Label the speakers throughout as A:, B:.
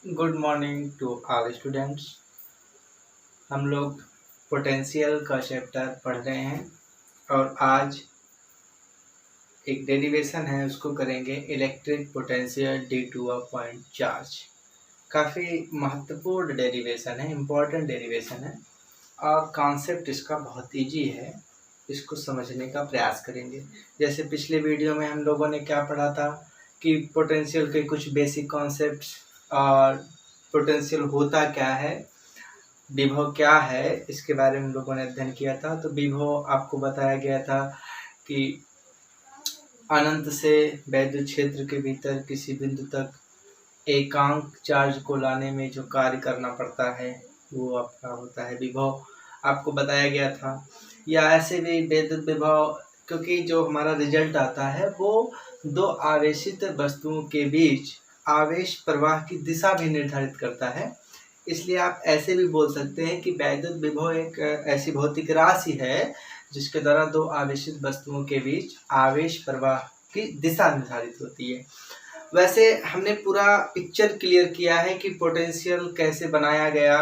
A: Good morning to all students. हम लोग potential का चैप्टर पढ़ रहे हैं और आज एक डेरिवेशन है, उसको करेंगे electric potential due to a point charge. काफ़ी महत्वपूर्ण डेरिवेशन है, इम्पोर्टेंट डेरिवेशन है और कॉन्सेप्ट इसका बहुत इजी है। इसको समझने का प्रयास करेंगे। जैसे पिछले वीडियो में हम लोगों ने क्या पढ़ा था कि पोटेंशियल के कुछ बेसिक कॉन्सेप्ट्स और पोटेंशियल होता क्या है, विभव क्या है, इसके बारे में हम लोगों ने अध्ययन किया था। तो विभव आपको बताया गया था कि अनंत से वैद्युत क्षेत्र के भीतर किसी बिंदु तक एकांक चार्ज को लाने में जो कार्य करना पड़ता है वो आपका होता है विभव, आपको बताया गया था। या ऐसे भी वैद्युत विभव, क्योंकि जो हमारा रिजल्ट आता है वो दो आवेशित वस्तुओं के बीच आवेश प्रवाह की दिशा भी निर्धारित करता है। इसलिए आप ऐसे भी बोल सकते हैं कि वैद्युत विभव एक ऐसी भौतिक राशि है जिसके द्वारा दो आवेशित वस्तुओं के बीच आवेश प्रवाह की दिशा निर्धारित होती है। वैसे हमने पूरा पिक्चर क्लियर किया है कि पोटेंशियल कैसे बनाया गया,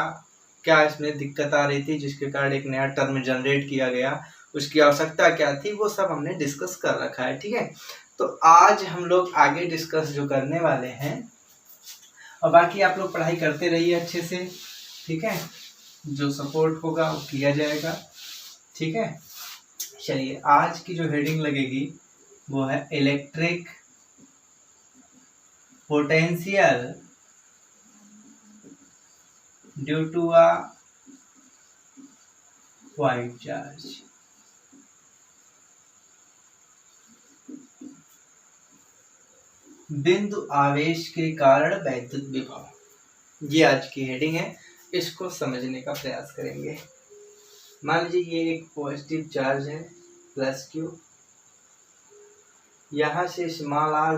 A: क्या इसमें दिक्कत आ रही थी जिसके कारण एक नया टर्म जनरेट किया गया, उसकी आवश्यकता क्या थी, वो सब हमने डिस्कस कर रखा है। ठीक है, तो आज हम लोग आगे डिस्कस जो करने वाले हैं, और बाकी आप लोग पढ़ाई करते रहिए अच्छे से। ठीक है, जो सपोर्ट होगा वो किया जाएगा। ठीक है, चलिए आज की जो हेडिंग लगेगी वो है electric potential due to a point charge. बिंदु आवेश के कारण वैद्युत विभव, ये आज की हेडिंग है। इसको समझने का प्रयास करेंगे। मान लीजिए ये एक पॉजिटिव चार्ज है प्लस क्यू, यहां से स्मॉल आर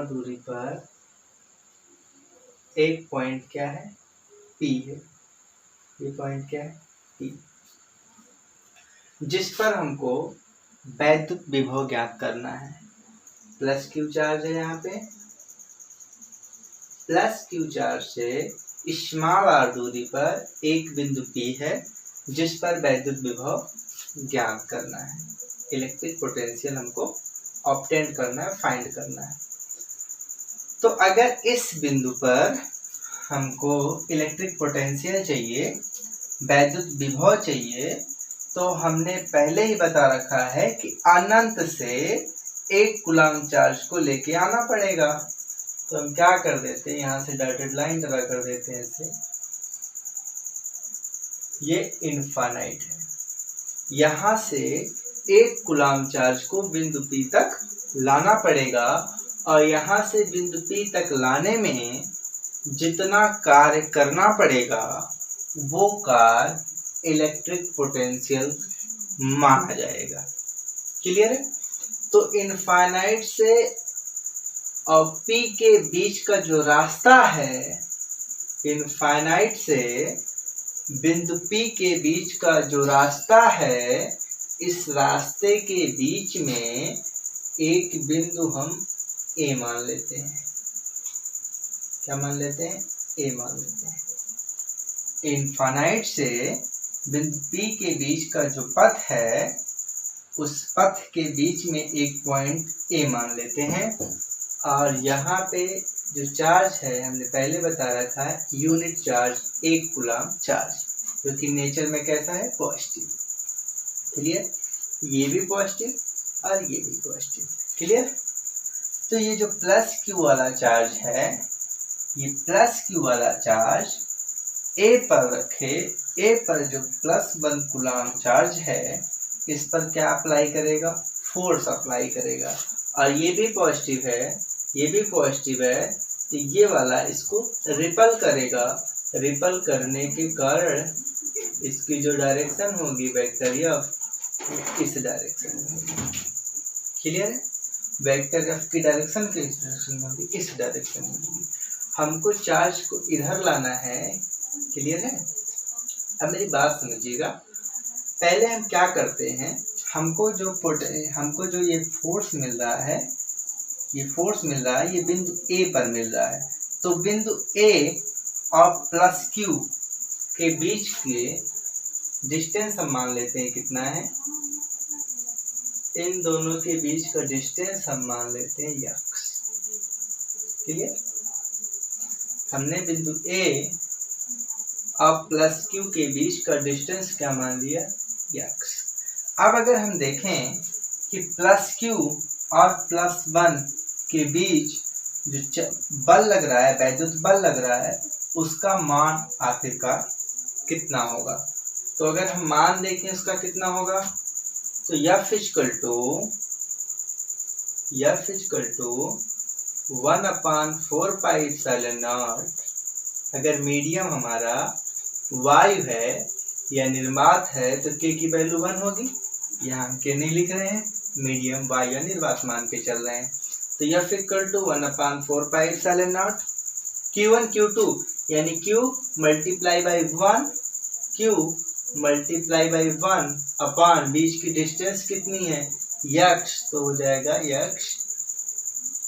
A: दूरी पर एक पॉइंट क्या है, पी है। ये पॉइंट क्या है, पी, जिस पर हमको वैद्युत विभव ज्ञात करना है। प्लस क्यू चार्ज है, यहाँ पे प्लस क्यू चार्ज से स्मॉल आर दूरी पर एक बिंदु पी है जिस पर वैद्युत विभव ज्ञात करना है। इलेक्ट्रिक पोटेंशियल हमको ऑब्टेन करना है, फाइंड करना है। तो अगर इस बिंदु पर हमको इलेक्ट्रिक पोटेंशियल चाहिए, वैद्युत विभव चाहिए, तो हमने पहले ही बता रखा है कि अनंत से एक कूलम्ब चार्ज को लेके आना पड़ेगा। तो हम क्या कर देते हैं, यहाँ से डॉटेड लाइन ड्रा कर देते हैं इसे। ये इनफाइनाइट है, यहाँ से एक कूलम्ब चार्ज को बिंदु P तक लाना पड़ेगा और यहाँ से बिंदु P तक लाने में जितना कार्य करना पड़ेगा वो कार्य इलेक्ट्रिक पोटेंशियल माना जाएगा। क्लियर है? तो इनफाइनाइट से और P के बीच का जो रास्ता है, इनफाइनाइट से बिंदु P के बीच का जो रास्ता है, इस रास्ते के बीच में एक बिंदु हम A मान लेते हैं। क्या मान लेते हैं? A मान लेते हैं। इनफाइनाइट से बिंदु P के बीच का जो पथ है, उस पथ के बीच में एक पॉइंट A मान लेते हैं। और यहाँ पे जो चार्ज है हमने पहले बता रखा है, यूनिट चार्ज एक कूलम्ब चार्ज, जो कि नेचर में कैसा है, पॉजिटिव। क्लियर? ये भी पॉजिटिव और ये भी पॉजिटिव। क्लियर? तो ये जो प्लस क्यू वाला चार्ज है, ये प्लस क्यू वाला चार्ज ए पर रखे, ए पर जो +1 कूलम्ब चार्ज है, इस पर क्या अप्लाई करेगा, फोर्स अप्लाई करेगा। और ये भी पॉजिटिव है, ये भी पॉजिटिव है, तो ये वाला इसको रिपल करेगा। रिपल करने के कारण इसकी जो डायरेक्शन होगी वेक्टर एफ, इस डायरेक्शन में होगी। क्लियर है? वेक्टर एफ की डायरेक्शन किस डायरेक्शन में होगी, इस डायरेक्शन में होगी। हमको चार्ज को इधर लाना है। क्लियर है? अब मेरी बात समझिएगा। पहले हम क्या करते हैं, हमको जो ये फोर्स मिल रहा है, ये फोर्स मिल रहा है, ये बिंदु ए पर मिल रहा है। तो बिंदु ए और प्लस क्यू के बीच के डिस्टेंस हम मान लेते हैं कितना है, इन दोनों के बीच का डिस्टेंस हम मान लेते हैं यक्स। ठीक है, हमने बिंदु ए और प्लस क्यू के बीच का डिस्टेंस क्या मान लिया, यक्स। अब अगर हम देखें कि प्लस क्यू और प्लस 1 के बीच जो बल लग रहा है, वैद्युत बल लग रहा है, उसका मान आखिरकार कितना होगा। तो अगर हम मान देखें उसका कितना होगा, तो F equal to 1/4 pi epsilon naught. अगर मीडियम हमारा वायु है या निर्वात है तो K की वैल्यू 1 होगी। यहाँ हम K नहीं लिख रहे हैं, मीडियम वायु या निर्वात मान के चल रहे हैं। तो F equal to 1/4 pi epsilon naught Q1 Q2 यानी Q multiply by 1, Q multiply by 1 अपान बीच की डिस्टेंस कितनी है, यक्स, तो हो जाएगा यक्स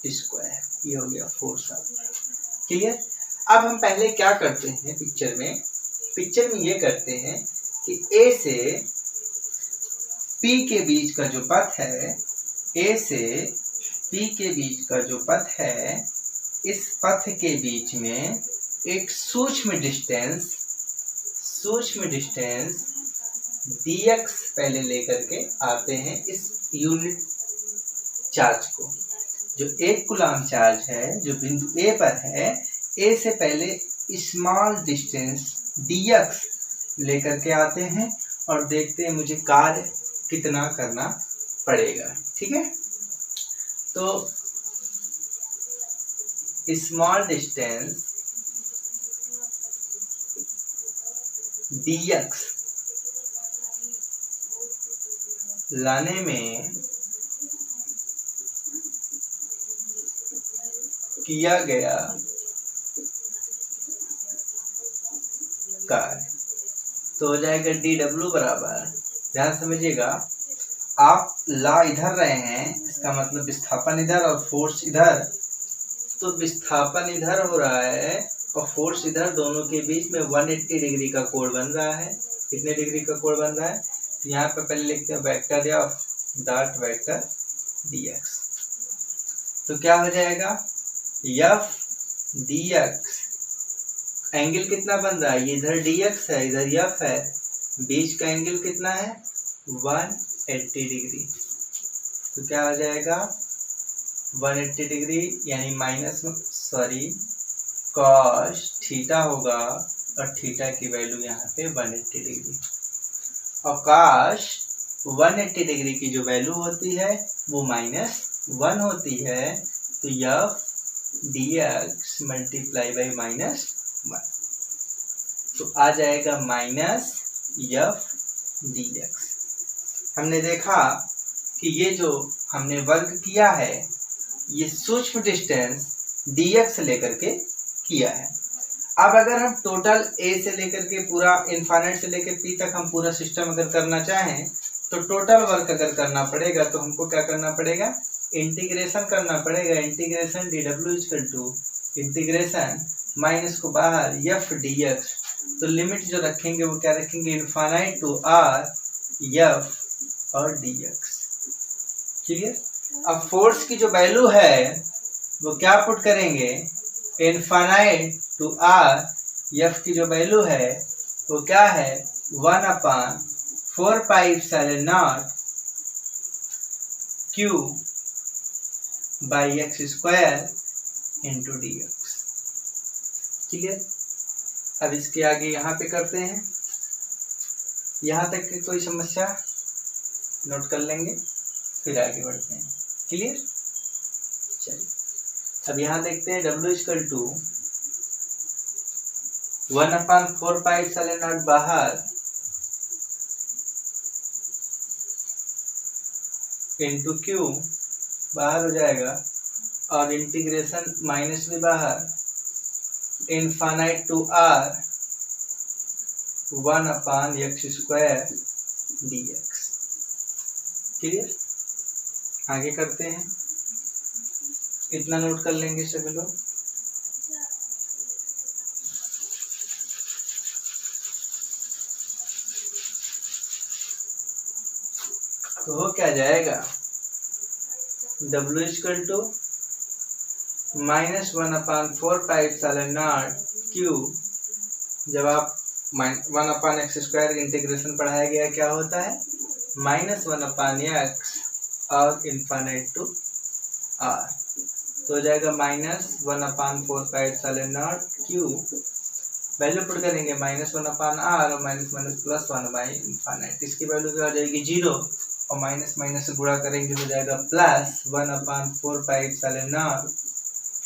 A: स्क्वायर। ये हो गया फोर्स। क्लियर। अब हम पहले क्या करते हैं पिक्चर में ये करते हैं कि A से P के बीच का जो पथ है, A से P के बीच का जो पथ है, इस पथ के बीच में एक सूक्ष्म डिस्टेंस dx पहले लेकर के आते हैं इस यूनिट चार्ज को। जो 1 कूलम चार्ज है जो बिंदु A पर है, A से पहले स्मॉल डिस्टेंस dx लेकर के आते हैं और देखते हैं मुझे कार्य कितना करना पड़ेगा। ठीक है, तो स्मॉल डिस्टेंस dx लाने में किया गया कार्य तो हो जाएगा dw बराबर, ध्यान समझिएगा, आप ला इधर रहे हैं, इसका मतलब विस्थापन इधर और फोर्स इधर, तो विस्थापन इधर हो रहा है और फोर्स इधर, दोनों के बीच में 180 डिग्री का कोण बन रहा है। कितने डिग्री का कोण बन रहा है, तो यहाँ पर पहले लिखते हैं वेक्टर या डॉट वेक्टर dx। तो क्या हो जाएगा, f dx, एंगल कितना बन रहा है, ये इधर dx है इधर f है, बीच का एंगल कितना है 180 डिग्री। तो क्या हो जाएगा 180 डिग्री यानी cos थीटा होगा और थीटा की वैल्यू यहाँ पे 180 डिग्री। और cos 180 डिग्री की जो वैल्यू होती है वो -1 होती है, तो f dx मल्टीप्लाई बाई -1, तो आ जाएगा -f dx। हमने देखा कि ये जो हमने वर्क किया है ये सूक्ष्म डिस्टेंस dx लेकर के किया है। अब अगर हम टोटल A से लेकर के पूरा इनफाइनाइट से लेकर P तक हम पूरा सिस्टम अगर करना चाहें तो टोटल वर्क अगर करना पड़ेगा तो हमको क्या करना पड़ेगा, इंटीग्रेशन करना पड़ेगा। Integration dw equal to integration minus को बाहर f dx, तो लिमिट जो रखेंगे वो क्या रखेंगे, इनफाइनाइट टू r f और dx। क्लियर। अब फोर्स की जो वैल्यू है वो क्या पुट करेंगे, इनफाइनाइट टू r, f की जो वैल्यू है वो क्या है 1/4 pi epsilon naught q by x square into dx। Clear. अब इसके आगे यहाँ पे करते हैं, यहाँ तक की कोई समस्या नोट कर लेंगे फिर आगे बढ़ते हैं। क्लियर। चलिए अब यहाँ देखते हैं w equal to 1/4 pi epsilon naught बाहर इंटू q बाहर हो जाएगा और इंटीग्रेशन माइनस भी बाहर, infinite to r 1/x square dx। Clear. आगे करते हैं, इतना नोट कर लेंगे सभी लोग। तो हो क्या जाएगा, W इक्वल टू -1/4πε0 Q। जब आप 1/x² इंटीग्रेशन पढ़ाया गया क्या होता है, -1/x और इन्फिनिट टू r, तो हो जाएगा -1/4πε0 Q। वैल्यू पुट करेंगे -1/r और -1/1/, इसकी वैल्यू क्या हो जाएगी 0, और माइनस माइनस से गुणा करेंगे हो जाएगा +1/4πε0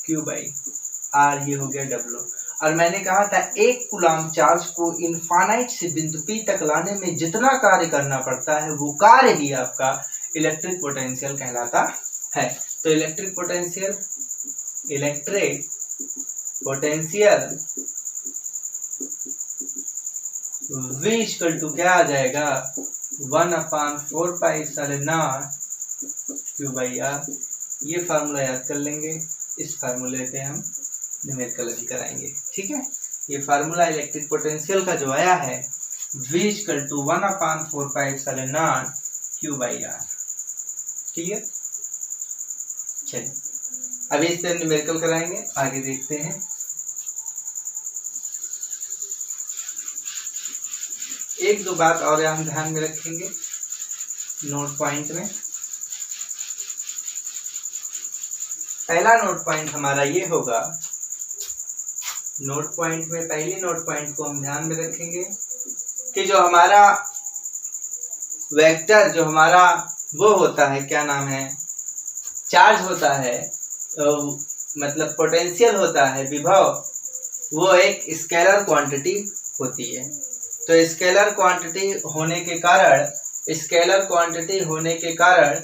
A: Q/r। ये हो गया W। और मैंने कहा था 1 कूलम्ब चार्ज को इनफाइनाइट से बिंदु P तक लाने में जितना कार्य करना पड़ता है वो कार्य ही आपका इलेक्ट्रिक पोटेंशियल कहलाता है। तो electric potential V equal to क्या आ जाएगा, 1/4πε0 Q/r। ये फार्मूला याद कर लेंगे, इस फार्मूले पे हम न्यूमेरिकल भी कराएंगे। ठीक है, ये फार्मूला इलेक्ट्रिक पोटेंशियल का जो आया है V equal to 1/4πε0 Q/r। Clear. चलिए अभी इस पे न्यूमेरिकल कराएंगे, आगे देखते हैं। एक दो बात और हम ध्यान में रखेंगे नोट पॉइंट में। पहला नोट पॉइंट हमारा ये होगा, नोट पॉइंट में पहली नोट पॉइंट को हम ध्यान में रखेंगे कि जो हमारा वेक्टर, जो हमारा वो होता है, क्या नाम है, चार्ज होता है, मतलब पोटेंशियल होता है, विभव, वो एक स्केलर क्वांटिटी होती है। तो स्केलर क्वांटिटी होने के कारण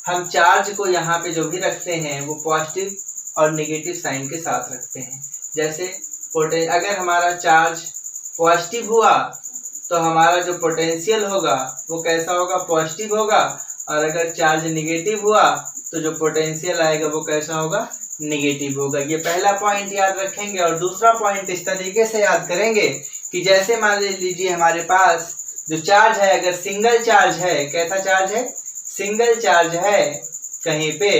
A: हम चार्ज को यहाँ पे जो भी रखते हैं वो पॉजिटिव और नेगेटिव साइन के साथ रखते हैं। जैसे अगर हमारा चार्ज पॉजिटिव हुआ तो हमारा जो पोटेंशियल होगा वो कैसा होगा, पॉजिटिव होगा, और अगर चार्ज निगेटिव हुआ तो जो पोटेंशियल आएगा वो कैसा होगा, निगेटिव होगा। ये पहला पॉइंट याद रखेंगे। और दूसरा पॉइंट इस तरीके से याद करेंगे कि जैसे मान लीजिए हमारे पास जो चार्ज है, अगर सिंगल चार्ज है, कैसा चार्ज है, सिंगल चार्ज है, कहीं पे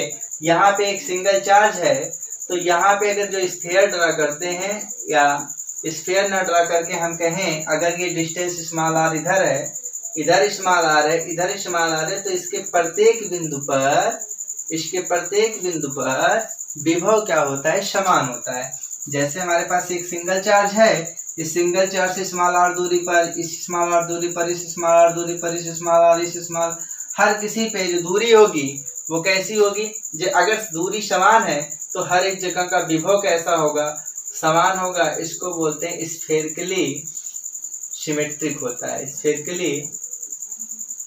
A: यहाँ पे एक सिंगल चार्ज है, तो यहाँ पे अगर जो स्फीयर ड्रा करते हैं, या स्फीयर ना ड्रा करके हम कहें अगर ये डिस्टेंस स्मॉल r इधर है, इधर स्मॉल r है, इधर स्मॉल r है, तो इसके प्रत्येक बिंदु पर विभव क्या होता है, समान होता है। जैसे हमारे पास एक सिंगल चार्ज है, इस सिंगल चार्ज से स्मॉल r दूरी पर, इस स्मॉल r दूरी पर, इस स्मॉल r दूरी पर, इस स्मॉल r, इस स्मॉल, हर किसी पे जो दूरी होगी वो कैसी होगी, जो अगर दूरी समान है तो हर एक जगह का विभव कैसा होगा, समान होगा। इसको बोलते हैं स्फेरिकली सिमेट्रिक होता है, स्फेरिकली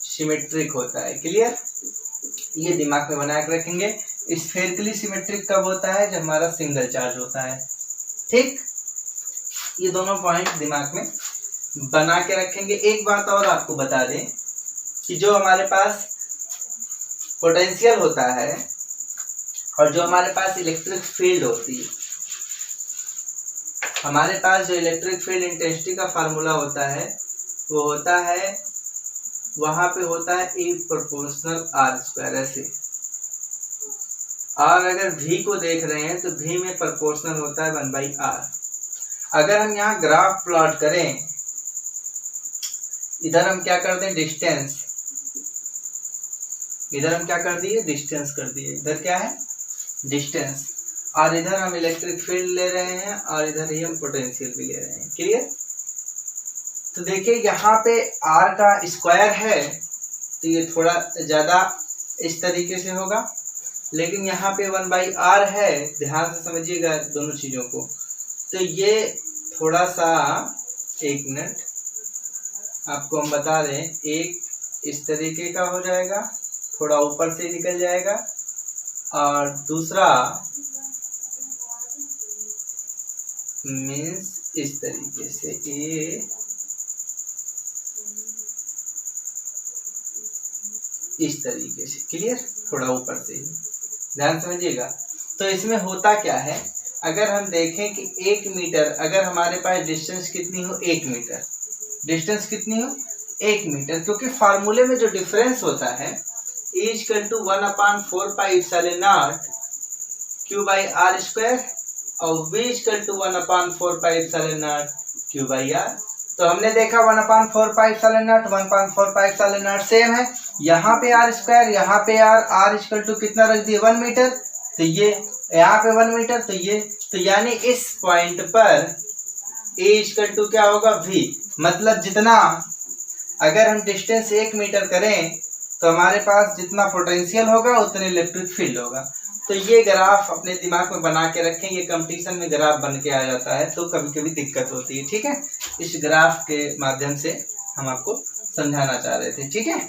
A: सिमेट्रिक होता है। क्लियर, ये दिमाग में बना के रखेंगे। स्फेरिकली सिमेट्रिक कब होता है, जब हमारा सिंगल चार्ज होता है। ठीक, ये दोनों पॉइंट दिमाग में बना के रखेंगे। एक बात और आपको बता दें कि जो हमारे पास पोटेंशियल होता है और जो हमारे पास इलेक्ट्रिक फील्ड होती है, हमारे पास जो इलेक्ट्रिक फील्ड इंटेंसिटी का फार्मूला होता है वो होता है, वहां पे होता है E प्रोपोर्शनल r²। ऐसे, और अगर V को देख रहे हैं तो V में प्रोपोर्शनल होता है 1/r। अगर हम यहाँ ग्राफ प्लॉट करें, इधर हम क्या कर दें, डिस्टेंस, इधर हम क्या कर दिए, डिस्टेंस कर दिए, इधर क्या है, डिस्टेंस, और इधर हम इलेक्ट्रिक फील्ड ले रहे हैं और इधर ही हम पोटेंशियल भी ले रहे हैं। क्लियर। तो देखिए यहाँ पे r का स्क्वायर है तो ये थोड़ा ज्यादा इस तरीके से होगा, लेकिन यहाँ पे 1/r है, ध्यान से समझिएगा दोनों चीजों को। तो ये थोड़ा सा, एक मिनट आपको हम बता रहे हैं, एक इस तरीके का हो जाएगा, थोड़ा ऊपर से निकल जाएगा, और दूसरा मीन्स इस तरीके से, ये इस तरीके से। क्लियर, थोड़ा ऊपर से ही ध्यान समझिएगा। तो इसमें होता क्या है, अगर हम देखें कि 1 मीटर, अगर हमारे पास डिस्टेंस कितनी हो 1 मीटर, डिस्टेंस कितनी हो 1 मीटर, क्योंकि फार्मूले में जो डिफरेंस होता है E=1/4 pi epsilon naught Q by r square और V=1/4 pi epsilon naught Q by r. तो हमने देखा 1/4 pi epsilon naught 1/4 pi epsilon naught same है, यहाँ पे आर स्क्वायर, यहाँ पे आर इक्वल टू कितना रख दिए 1 मीटर, तो ये यहाँ पे 1 मीटर, तो ये, तो यानी इस पॉइंट पर ए इक्वल टू क्या होगा V, मतलब जितना, अगर हम डिस्टेंस 1 मीटर करें तो हमारे पास जितना पोटेंशियल होगा उतने इलेक्ट्रिक फील्ड होगा। तो ये ग्राफ अपने दिमाग में बना के रखें, ये कंपटीशन में ग्राफ बन के आ जाता है तो कभी कभी दिक्कत होती है, ठीक है। इस ग्राफ के माध्यम से हम आपको समझाना चाह रहे थे, ठीक है।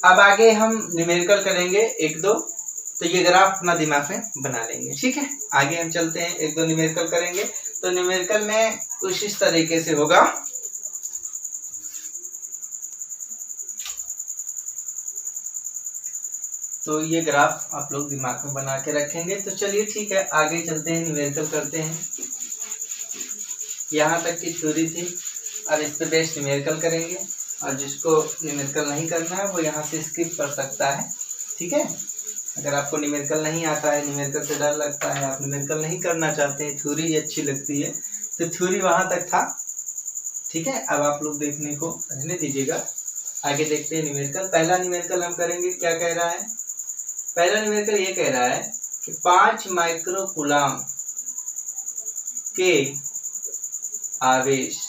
A: अब आगे हम न्यूमेरिकल करेंगे 1-2, तो ये ग्राफ अपना दिमाग में बना लेंगे, ठीक है। आगे हम चलते हैं, 1-2 न्यूमेरिकल करेंगे। तो न्यूमेरिकल में कुछ इस तरीके से होगा, तो ये ग्राफ आप लोग दिमाग में बना के रखेंगे। तो चलिए ठीक है, आगे चलते हैं, न्यूमेरिकल करते हैं। यहाँ तक की थ्योरी थी, अब इस पे बेस्ड न्यूमेरिकल करेंगे, और जिसको न्यूमेरिकल नहीं करना है वो यहाँ से स्किप कर सकता है, ठीक है। अगर आपको न्यूमेरिकल नहीं आता है, न्यूमेरिकल से डर लगता है, आप न्यूमेरिकल नहीं करना चाहते हैं, थ्योरी अच्छी लगती है, तो थ्योरी वहाँ तक था, ठीक है। अब आप लोग देखने को रहने दीजिएगा, आगे देखते हैं न्यूमेरिकल। पहला न्यूमेरिकल हम करेंगे, क्या कह रहा है, पहला न्यूमेरिकल ये कह रहा है कि 5 माइक्रो कूलम के आवेश,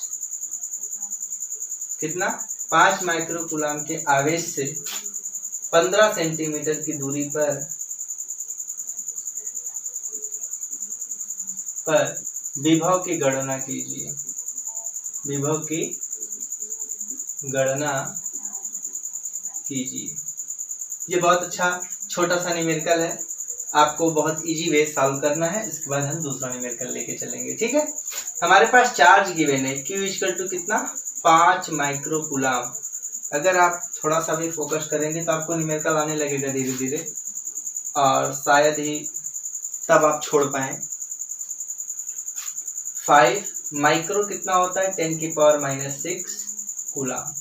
A: कितना, 5 माइक्रो कूलम के आवेश से 15 सेंटीमीटर की दूरी पर विभव की गणना कीजिए, विभव की गणना कीजिए। ये बहुत अच्छा छोटा सा न्यूमेरिकल है, आपको बहुत इजी वे सॉल्व करना है, इसके बाद हम दूसरा न्यूमेरिकल लेके चलेंगे, ठीक है। हमारे पास चार्ज गिवन है, Q इक्वल टू कितना, 5 माइक्रो कूलम। अगर आप थोड़ा सा भी फोकस करेंगे तो आपको न्यूमेरिकल आने लगेगा धीरे धीरे, और शायद ही तब आप छोड़ पाए। 5 माइक्रो कितना होता है, 10⁻⁻6 कूलम।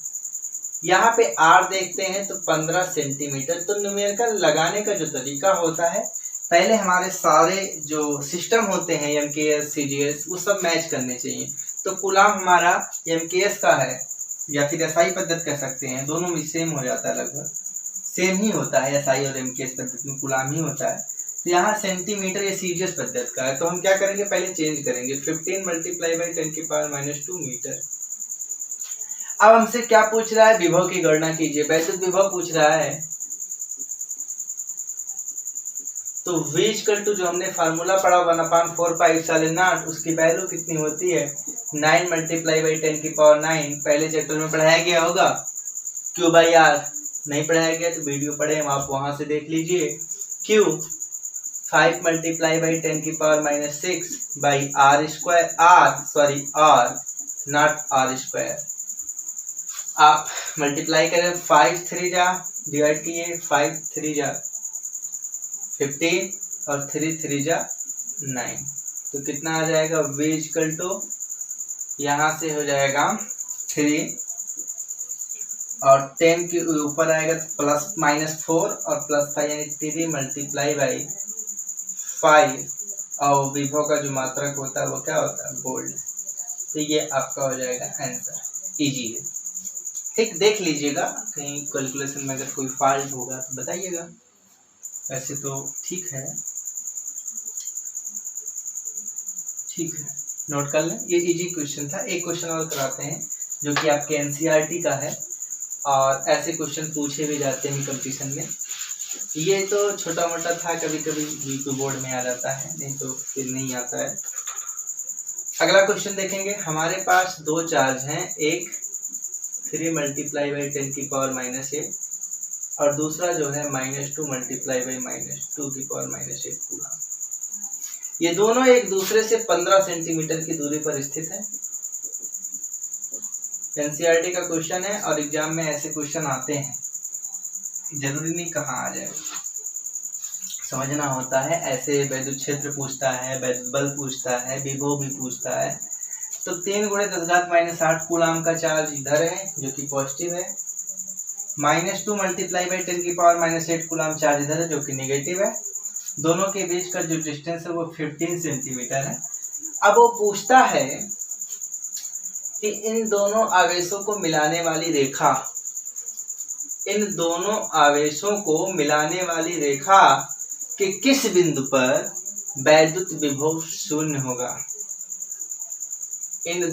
A: यहाँ पे R देखते हैं तो 15 सेंटीमीटर। तो न्यूमेरिकल लगाने का जो तरीका होता है, पहले हमारे सारे जो सिस्टम होते हैं MKS CGS वो सब मैच करने चाहिए। तो कूलम हमारा MKS का है या फिर SI पद्धति कह सकते हैं, दोनों में सेम हो जाता है, लगभग सेम ही होता है, SI और MKS पद्धति में कूलम ही होता है। तो यहाँ सेंटीमीटर या CGS पद्धति का है, तो हम क्या करेंगे, पहले चेंज करेंगे, 15 × 10⁻⁻2 मीटर। अब हमसे क्या पूछ रहा है, विभव की गणना कीजिए, वैसे विभव पूछ रहा है। तो V इक्वल टू जो हमने फार्मूला पढ़ा 1/4 पाई एप्सिलॉन नॉट, उसकी वैल्यू कितनी होती है, 9 × 10⁻9। पहले चैप्टर में पढ़ाया गया होगा। Q बाई आर नहीं पढ़ाया गया तो वीडियो पढ़े आप वहां से देख लीजिए। Q 5 × 10⁻6 by r square, r naught r square. आप मल्टीप्लाई करें, 5 3 जा डिवाइड किए, 5 3 जा 15 और 3 3 जा 9, तो कितना आ जाएगा, V इक्वल टू यहाँ से हो जाएगा 3 और 10 के ऊपर आएगा तो +-4 और +5 यानी 3 मल्टीप्लाई बाई 5, और विभव का जो मात्रक होता है वो क्या होता है, वोल्ट। तो ये आपका हो जाएगा आंसर, इजी है, ठीक। देख लीजिएगा कहीं कैलकुलेशन में अगर कोई फॉल्ट होगा तो बताइएगा, वैसे तो ठीक है, ठीक है, नोट कर लें। ये इजी क्वेश्चन था। एक क्वेश्चन और कराते हैं जो कि आपके NCERT का है, और ऐसे क्वेश्चन पूछे भी जाते हैं कंपटीशन में। ये तो छोटा मोटा था, कभी कभी यूट्यूब बोर्ड में आ जाता है, नहीं तो फिर नहीं आता है। अगला क्वेश्चन देखेंगे, हमारे पास 2 चार्ज हैं, एक 3 × 10⁻⁻8 और दूसरा जो है -2 × 10⁻⁻2 कूलम। ये दोनों एक दूसरे से 15 सेंटीमीटर की दूरी पर स्थित है। NCERT का क्वेश्चन है और एग्जाम में ऐसे क्वेश्चन आते हैं, जरूरी नहीं कहाँ आ जाए। समझना होता है। ऐसे वैद्युत क्षेत्र पूछता है, वैद्युत बल पूछता है, विभव भी पूछता है। तो 3 × 10⁻⁸ कूलाम का चार्ज इधर है जो कि पॉजिटिव है, -2 × 10⁻⁸ कूलाम चार्ज इधर है जो कि नेगेटिव है। दोनों के बीच का जो डिस्टेंस है वो 15 सेंटीमीटर है। अब वो पूछता है कि इन दोनों आवेशों को मिलाने वाली रेखा, इन दोनों आवेशों को मिलाने वाली रेखा के किस बिंदु पर वैद्युत विभव शून्य होगा। इन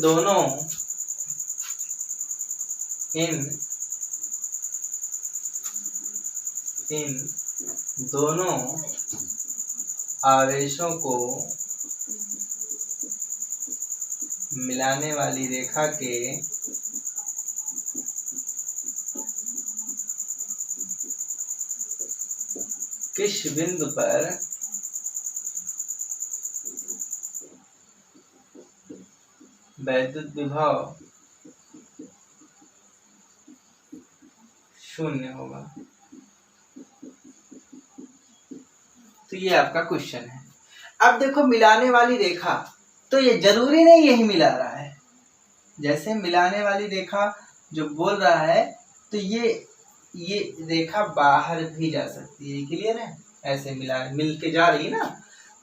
A: दोनों आवेशों को मिलाने वाली रेखा के किस बिंदु पर वैद्युत विभव शून्य होगा। तो ये आपका क्वेश्चन है। अब देखो मिलाने वाली रेखा, तो ये जरूरी नहीं यही मिला रहा है। जैसे मिलाने वाली रेखा जो बोल रहा है, तो ये रेखा बाहर भी जा सकती है। क्लियर है? ऐसे मिल के जा रही है ना,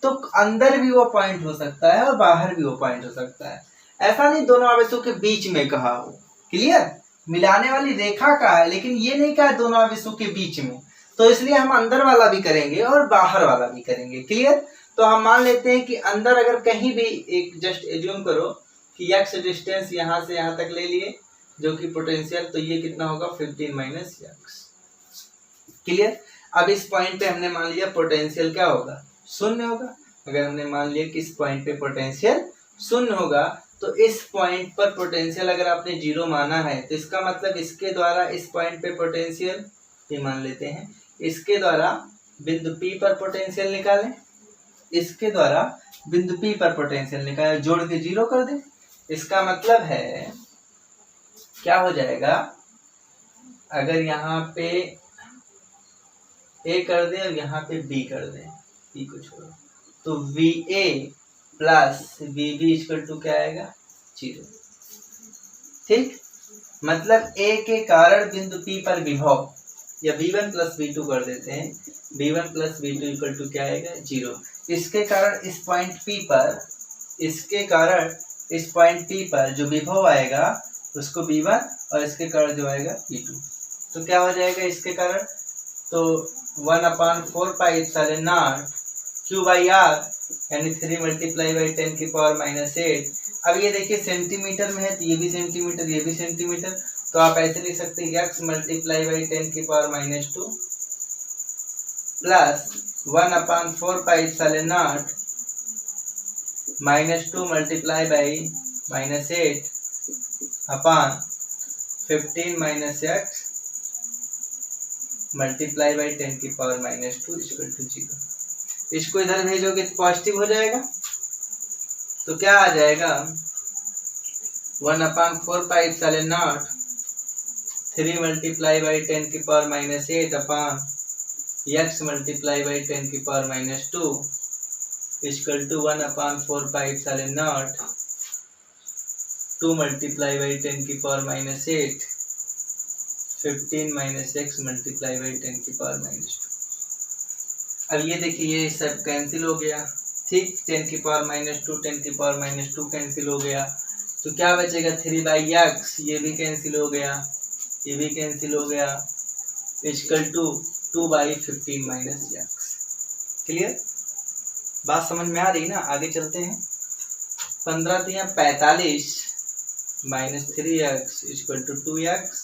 A: तो अंदर भी वो पॉइंट हो सकता है और बाहर भी वो पॉइंट हो सकता है। ऐसा नहीं दोनों आवेशों के बीच में कहा हो। क्लियर? मिलाने वाली रेखा का है, लेकिन ये नहीं कहा दोनों आवेशों के बीच में। तो इसलिए हम अंदर वाला भी करेंगे और बाहर वाला भी करेंगे। क्लियर? तो हम मान लेते हैं कि अंदर अगर कहीं भी एक जस्ट एज्यूम करो कि x डिस्टेंस यहाँ से यहाँ तक ले लिए जो कि पोटेंशियल, तो ये कितना होगा 15 - x। क्लियर? अब इस पॉइंट पे हमने मान लिया पोटेंशियल क्या होगा, शून्य होगा। अगर हमने मान लिया कि इस पॉइंट पे पोटेंशियल शून्य होगा, तो इस पॉइंट पर पोटेंशियल अगर आपने 0 माना है, तो इसका मतलब इसके द्वारा इस पॉइंट पे पोटेंशियल ये मान लेते हैं, इसके द्वारा बिंदु P पर पोटेंशियल निकालें, इसके द्वारा बिंदु P पर पोटेंशियल निकालें, जोड़ के 0 कर दें। इसका मतलब है क्या हो जाएगा, अगर यहाँ पे A कर दें और यहाँ पे B कर दें, P को छोड़ो, तो VA plus VB equal to क्या आएगा, 0। ठीक? मतलब A के कारण बिंदु P पर विभव, या V1 + V2 कर देते हैं, V1 + V2 इक्वल टू क्या आएगा, 0। इसके कारण इस पॉइंट P पर, इसके कारण इस पॉइंट P पर जो विभव आएगा उसको V1 और इसके कारण जो आएगा V2। तो क्या हो जाएगा इसके कारण, तो 1/4πε0 Q/R यानी 3 × 10⁻⁸। अब ये देखिए सेंटीमीटर में है, तो ये भी सेंटीमीटर, ये भी सेंटीमीटर, तो आप ऐसे लिख सकते हैं x × 10⁻² प्लस 1/4πε0 -2 × 8 अपान 15 - x × 10⁻² इक्वल टू 0। इसको इधर भेजोगे तो पॉजिटिव हो जाएगा, तो क्या आ जाएगा 1/4πε0 3 × 10⁻⁸ अपान x × 10⁻² इक्वल टू 1/4πε0 2 × 10⁻⁸ 15 - x × 10⁻²। अब ये देखिए ये सब कैंसिल हो गया। ठीक, 10⁻², 10⁻² कैंसिल हो गया, तो क्या बचेगा 3/x, ये भी कैंसिल हो गया, ये भी कैंसिल हो गया, इक्वल टू 2/15 - x। क्लियर? बात समझ में आ रही ना? आगे चलते हैं। 15 × 45 - 3x इक्वल टू 2x,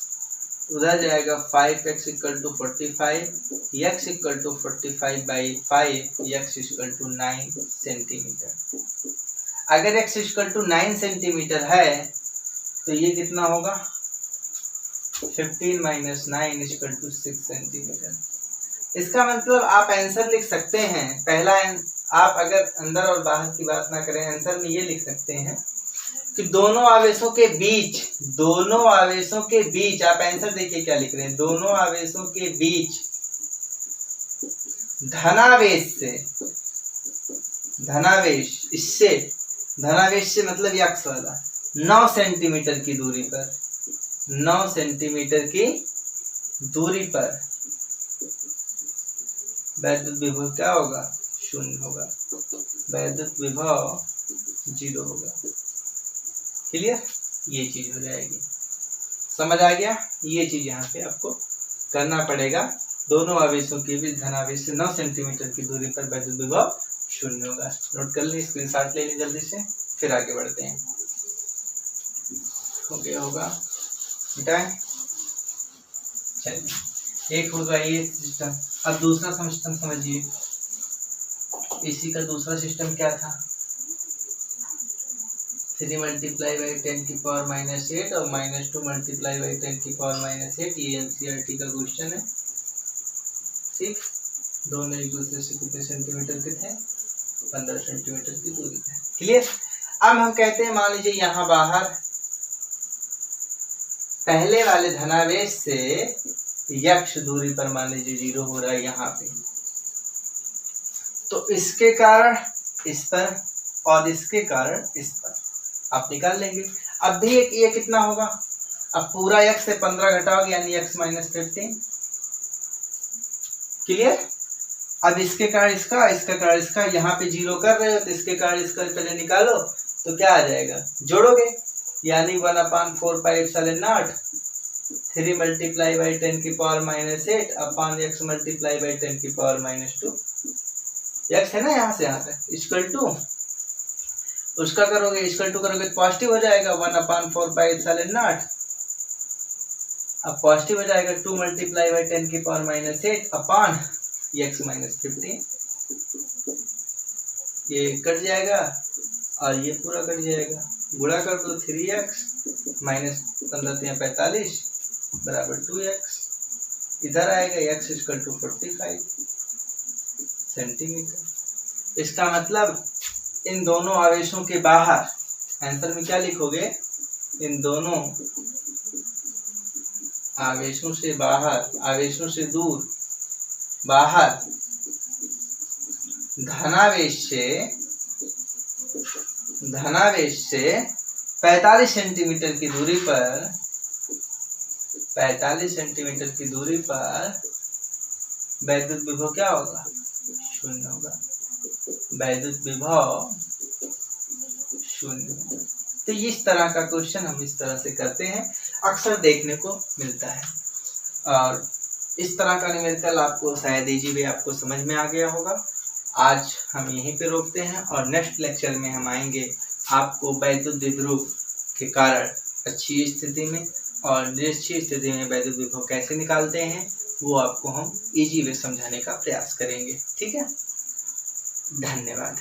A: उधर जाएगा 5x equal to 45, x equal to 45/5, x equal to 9 centimetre. अगर x इक्वल टू 9 सेंटीमीटर है तो ये कितना होगा 15 - 9 इक्वल टू 6 सेंटीमीटर। इसका मतलब आप आंसर लिख सकते हैं, पहला आप अगर अंदर और बाहर की बात ना करें, आंसर में ये लिख सकते हैं कि दोनों आवेशों के बीच आप आंसर देखिए क्या लिख रहे हैं, दोनों आवेशों के बीच धनावेश से, धनावेश से मतलब यक्स वाला 9 सेंटीमीटर की दूरी पर, 9 सेंटीमीटर की दूरी पर वैद्युत विभव क्या होगा? शून्य होगा, वैद्युत विभव 0 होगा। क्लियर? ये चीज हो जाएगी, समझ आ गया? ये चीज यहाँ पे आपको करना पड़ेगा। दोनों आवेशों के बीच धनावेश से 9 सेंटीमीटर की दूरी पर वैद्युत विभव शून्य होगा। नोट कर ली, स्क्रीनशॉट ले ली जल्दी से, फिर आगे बढ़ते हैं। हो गया होगा, मिटाएं। चलिए, एक होगा ये सिस्टम। अब दूसरा सिस्टम समझिए। इसी का दूसरा सिस्टम क्या था? 3 मल्टीप्लाई बाई 10 की पावर -8 और -2 मल्टीप्लाई बाई 10 की पावर -8। ये एनसीईआरटी का क्वेश्चन है। ठीक, दोनों एक दूसरे से कितने सेंटीमीटर के थे? 15 सेंटीमीटर की दूरी पे। क्लियर? अब हम कहते हैं, मान लीजिए यहाँ बाहर पहले वाले धनावेश से यक्ष दूरी पर मान लीजिए 0 हो रहा है यहाँ पे, तो इसके कारण इस पर और इसके कारण इस पर आप निकाल लेंगे। अब भी ये कितना होगा? अब पूरा x से 15 घटाओगे यानी x -15। क्लियर? अब इसके कारण इसका, इसका कारण इसका, यहाँ पे 0 कर रहे हो तो इसके कारण इसका पहले निकालो तो क्या आ जाएगा? जोड़ोगे यानी 1/4πε0 3 मल्टीप्लाई बाई 10 की power -8 upon x multiply by 10 की पावर -2। x है ना यहाँ से यहाँ तक, इक्वल टू उसका करोगे, इक्वल टू करोगे तो पॉजिटिव हो जाएगा 1/4πε0। अब पॉजिटिव हो जाएगा 2 मल्टीप्लाई बाई 10 की पावर -8 अपॉन x -15। ये कट जाएगा और ये पूरा कट जाएगा, गुणा कर दो 3x -15 45 बराबर 2x। इधर आएगा x = 45 सेंटीमीटर। इसका मतलब इन दोनों आवेशों के बाहर, आंसर में क्या लिखोगे? इन दोनों आवेशों से बाहर, आवेशों से दूर, बाहर धनावेश से 45 सेंटीमीटर की दूरी पर, 45 सेंटीमीटर की दूरी पर वैद्युत विभव क्या होगा? शून्य होगा, वैद्युत विभव शून्य होगा। तो इस तरह का क्वेश्चन हम इस तरह से करते हैं, अक्सर देखने को मिलता है। और इस तरह का न्यूमेरिकल आपको शायद इजी आपको समझ में आ गया होगा। आज हम यहीं पे रोकते हैं और नेक्स्ट लेक्चर में हम आएंगे आपको वैद्युत द्विध्रुव के कारण अच्छी स्थिति में और निश्चित स्थिति में वैद्युत विभव कैसे निकालते हैं वो आपको हम इजी वे समझाने का प्रयास करेंगे। ठीक है, धन्यवाद।